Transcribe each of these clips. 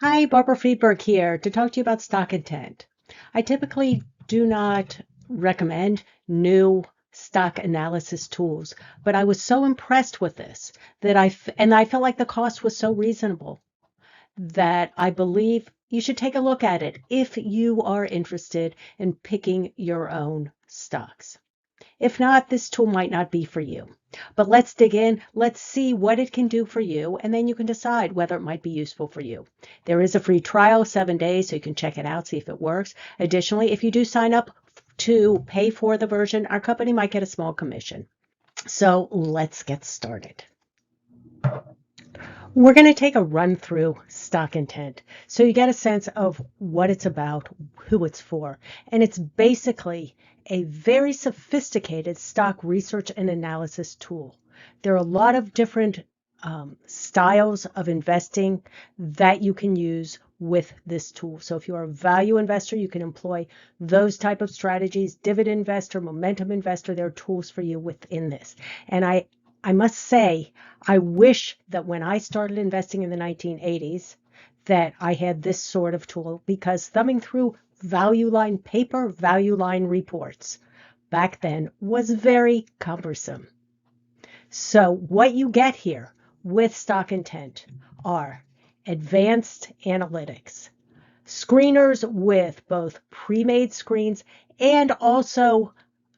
Hi, Barbara Friedberg here to talk to you about StockIntent. I typically do not recommend new stock analysis tools, but I was so impressed with this that I felt like the cost was so reasonable that I believe you should take a look at it if you are interested in picking your own stocks. If not, this tool might not be for you. But let's dig in. Let's see what it can do for you, and then you can decide whether it might be useful for you. There is a free trial, 7 days, so you can check it out, see if it works. Additionally, if you do sign up to pay for the version, our company might get a small commission. So let's get started. We're going to take a run through StockIntent so you get a sense of what it's about, who it's for. And it's basically a very sophisticated stock research and analysis tool. There are a lot of different styles of investing that you can use with this tool. So if you're a value investor, you can employ those type of strategies. Dividend investor, momentum investor, there are tools for you within this. And I must say, I wish that when I started investing in the 1980s, that I had this sort of tool, because thumbing through value line paper, value line reports back then was very cumbersome. So what you get here with StockIntent are advanced analytics, screeners with both pre-made screens and also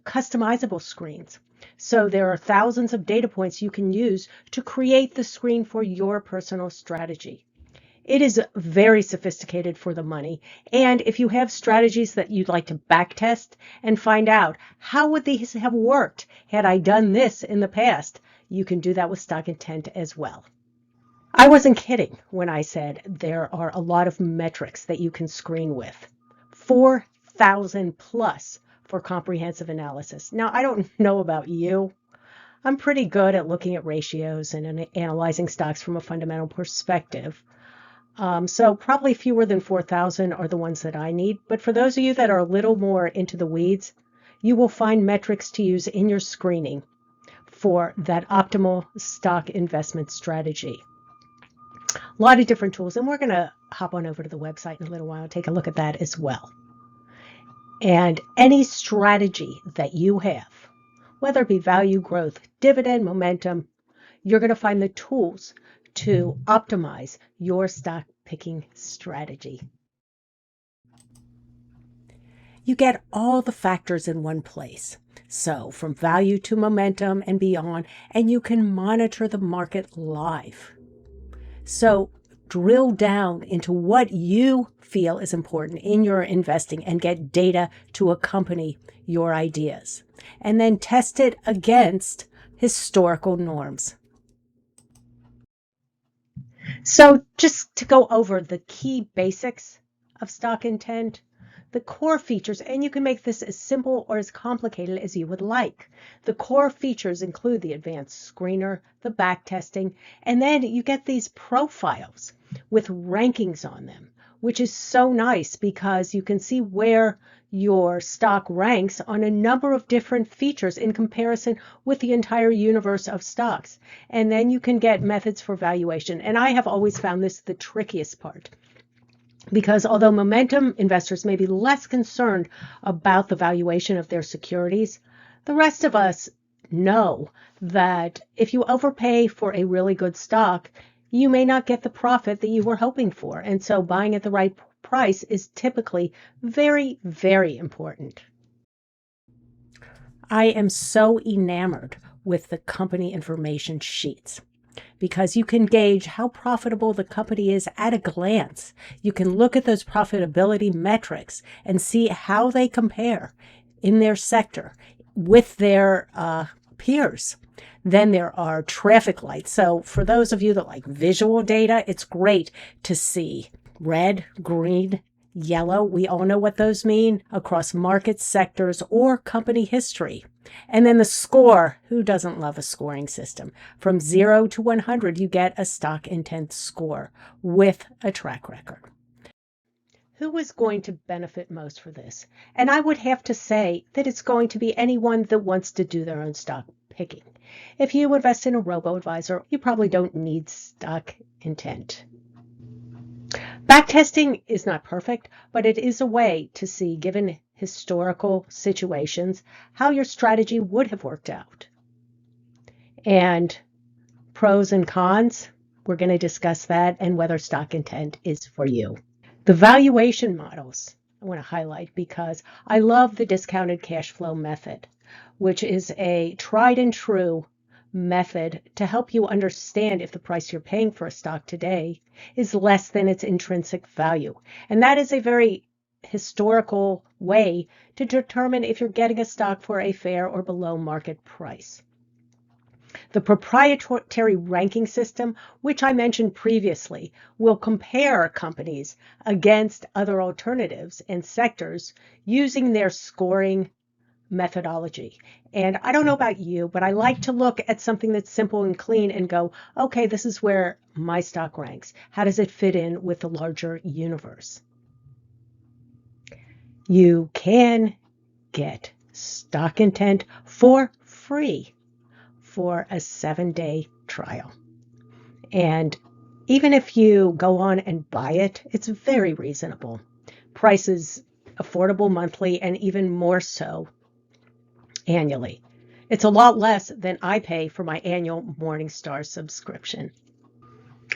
customizable screens. So there are thousands of data points you can use to create the screen for your personal strategy. It is very sophisticated for the money. And if you have strategies that you'd like to backtest and find out how would these have worked had I done this in the past, you can do that with StockIntent as well. I wasn't kidding when I said there are a lot of metrics that you can screen with. 4,000 plus for comprehensive analysis. Now, I don't know about you. I'm pretty good at looking at ratios and analyzing stocks from a fundamental perspective. So probably fewer than 4,000 are the ones that I need. But for those of you that are a little more into the weeds, you will find metrics to use in your screening for that optimal stock investment strategy. A lot of different tools, and we're going to hop on over to the website in a little while and take a look at that as well. And any strategy that you have, whether it be value, growth, dividend, momentum, you're going to find the tools to optimize your stock picking strategy. You get all the factors in one place. So from value to momentum and beyond, and you can monitor the market live. So drill down into what you feel is important in your investing and get data to accompany your ideas. And then test it against historical norms. So just to go over the key basics of StockIntent, the core features, and you can make this as simple or as complicated as you would like. The core features include the advanced screener, the backtesting, and then you get these profiles with rankings on them, which is so nice because you can see where your stock ranks on a number of different features in comparison with the entire universe of stocks. And then you can get methods for valuation. And I have always found this the trickiest part, because although momentum investors may be less concerned about the valuation of their securities, the rest of us know that if you overpay for a really good stock, you may not get the profit that you were hoping for. And so buying at the right price is typically very, very important. I am so enamored with the company information sheets because you can gauge how profitable the company is at a glance. You can look at those profitability metrics and see how they compare in their sector with their peers. Then there are traffic lights. So for those of you that like visual data, it's great to see red, green, yellow. We all know what those mean across market sectors or company history. And then the score. Who doesn't love a scoring system? From 0 to 100, you get a StockIntent score with a track record. Who is going to benefit most for this? And I would have to say that it's going to be anyone that wants to do their own stock picking. If you invest in a robo-advisor, you probably don't need StockIntent. Backtesting is not perfect, but it is a way to see, given historical situations, how your strategy would have worked out. And pros and cons, we're going to discuss that and whether StockIntent is for you. The valuation models I want to highlight because I love the discounted cash flow method, which is a tried and true method to help you understand if the price you're paying for a stock today is less than its intrinsic value. And that is a very historical way to determine if you're getting a stock for a fair or below market price. The proprietary ranking system, which I mentioned previously, will compare companies against other alternatives and sectors using their scoring methodology. And I don't know about you, but I like to look at something that's simple and clean and go, okay, this is where my stock ranks. How does it fit in with the larger universe? You can get StockIntent for free for a 7-day trial. And even if you go on and buy it, it's very reasonable. Price is affordable monthly and even more so annually. It's a lot less than I pay for my annual Morningstar subscription.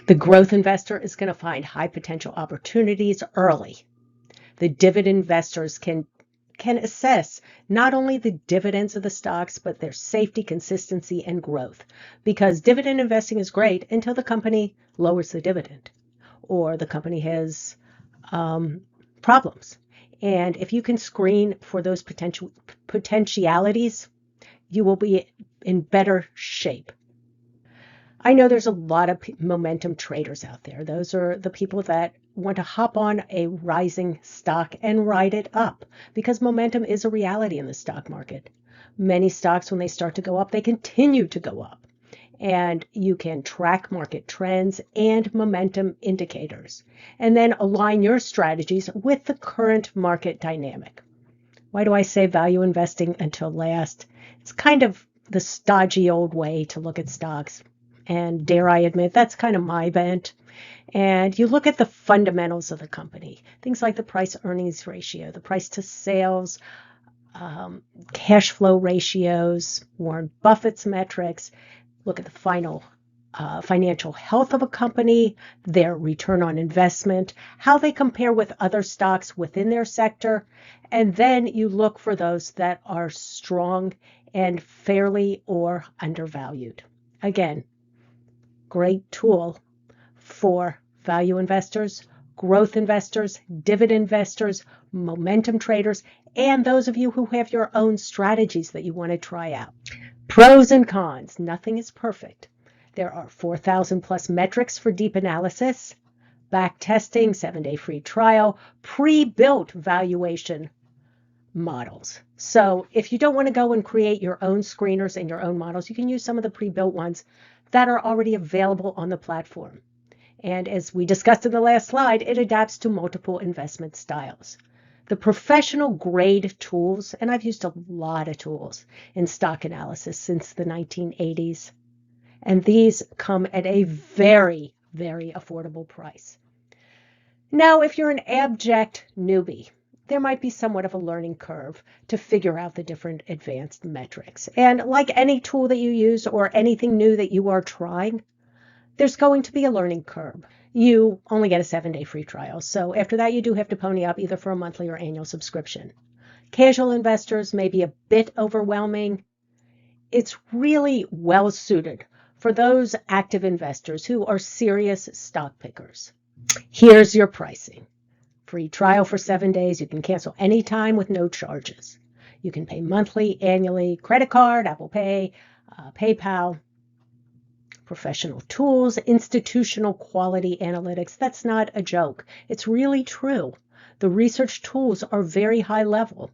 The growth investor is going to find high potential opportunities early. The dividend investors can assess not only the dividends of the stocks, but their safety, consistency, and growth. Because dividend investing is great until the company lowers the dividend or the company has problems. And if you can screen for those potentialities, you will be in better shape. I know there's a lot of momentum traders out there. Those are the people that want to hop on a rising stock and ride it up because momentum is a reality in the stock market. Many stocks, when they start to go up, they continue to go up. And you can track market trends and momentum indicators, and then align your strategies with the current market dynamic. Why do I say value investing until last? It's kind of the stodgy old way to look at stocks. And dare I admit, that's kind of my bent. And you look at the fundamentals of the company, things like the price earnings ratio, the price to sales, cash flow ratios, Warren Buffett's metrics, look at the financial health of a company, their return on investment, how they compare with other stocks within their sector, and then you look for those that are strong and fairly or undervalued. Again, great tool for value investors, growth investors, dividend investors, momentum traders, and those of you who have your own strategies that you want to try out. Pros and cons. Nothing is perfect. There are 4,000 plus metrics for deep analysis, backtesting, 7-day free trial, pre-built valuation models. So if you don't want to go and create your own screeners and your own models, you can use some of the pre-built ones that are already available on the platform. And as we discussed in the last slide, it adapts to multiple investment styles. The professional grade tools, and I've used a lot of tools in stock analysis since the 1980s, and these come at a very, very affordable price. Now, if you're an abject newbie, there might be somewhat of a learning curve to figure out the different advanced metrics. And like any tool that you use or anything new that you are trying, there's going to be a learning curve. You only get a 7-day free trial. So after that, you do have to pony up either for a monthly or annual subscription. Casual investors may be a bit overwhelming. It's really well suited for those active investors who are serious stock pickers. Here's your pricing. Free trial for 7 days. You can cancel anytime with no charges. You can pay monthly, annually, credit card, Apple Pay, PayPal. Professional tools, institutional quality analytics. That's not a joke. It's really true. The research tools are very high level.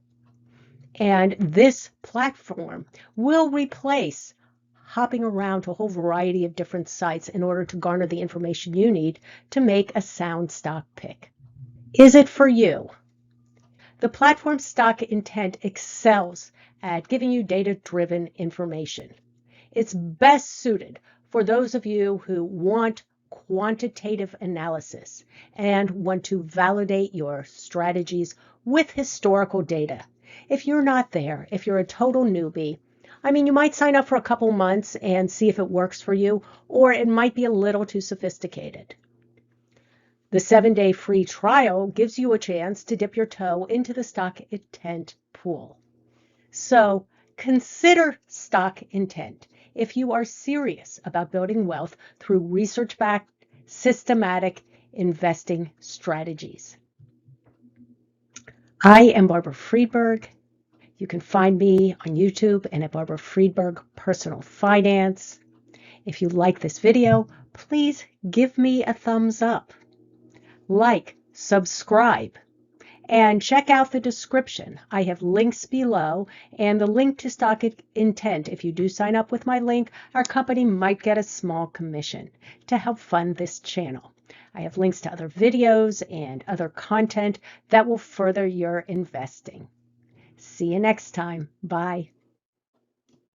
And this platform will replace hopping around to a whole variety of different sites in order to garner the information you need to make a sound stock pick. Is it for you? The platform StockIntent excels at giving you data-driven information. It's best suited for those of you who want quantitative analysis and want to validate your strategies with historical data. If you're not there, if you're a total newbie, you might sign up for a couple months and see if it works for you, or it might be a little too sophisticated. The 7-day free trial gives you a chance to dip your toe into the StockIntent pool. So consider StockIntent if you are serious about building wealth through research-backed, systematic investing strategies. I am Barbara Friedberg. You can find me on YouTube and at Barbara Friedberg Personal Finance. If you like this video, please give me a thumbs up, like, subscribe, and check out the description. I have links below and the link to StockIntent. If you do sign up with my link, our company might get a small commission to help fund this channel. I have links to other videos and other content that will further your investing. See you next time. Bye.